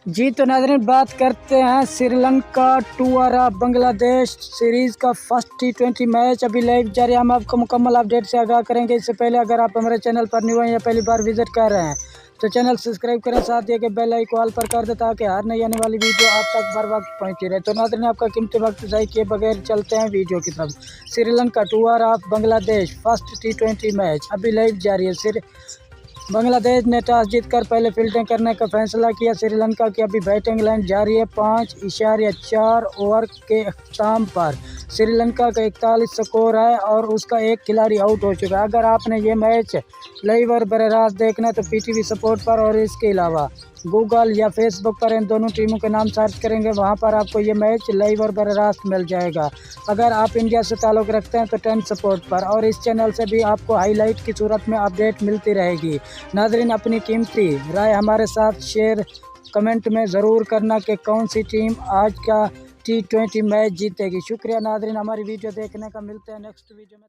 जी तो नाज़रीन बात करते हैं श्रीलंका टू और बांग्लादेश सीरीज़ का फर्स्ट T20 मैच अभी लाइव जारी। हम आपको मुकम्मल अपडेट से आगाह करेंगे। इससे पहले अगर आप हमारे चैनल पर न्यू हैं या पहली बार विजिट कर रहे हैं तो चैनल सब्सक्राइब करें, साथ ही के बेल आइकन ऑल पर कर दें ताकि हर नई आने वाली वीडियो आप तक बर वक्त पहुँचती रहे। तो नाज़रीन आपका कीमती वक्त ज़ाय किए बगैर चलते हैं वीडियो की तरफ। श्रीलंका टू और बांग्लादेश फर्स्ट T20 मैच अभी लाइव जारी है। बांग्लादेश ने टॉस जीतकर पहले फील्डिंग करने का फैसला किया। श्रीलंका की अभी बैटिंग लाइन जारी है। 5.4 ओवर के अख्ताम पर श्रीलंका का 41 स्कोर है और उसका एक खिलाड़ी आउट हो चुका है। अगर आपने ये मैच लाइव और बराह रास्त देखना है तो PTV स्पोर्ट पर और इसके अलावा गूगल या फेसबुक पर इन दोनों टीमों के नाम सर्च करेंगे, वहां पर आपको ये मैच लाइव और बराह रास्त मिल जाएगा। अगर आप इंडिया से ताल्लुक़ रखते हैं तो 10 स्पोर्ट पर और इस चैनल से भी आपको हाईलाइट की सूरत में अपडेट मिलती रहेगी। नाज़रीन अपनी कीमती राय हमारे साथ शेयर कमेंट में ज़रूर करना कि कौन सी टीम आज का T20 मैच जीतेगी। शुक्रिया नाज़रीन हमारी वीडियो देखने का। मिलते हैं नेक्स्ट वीडियो में।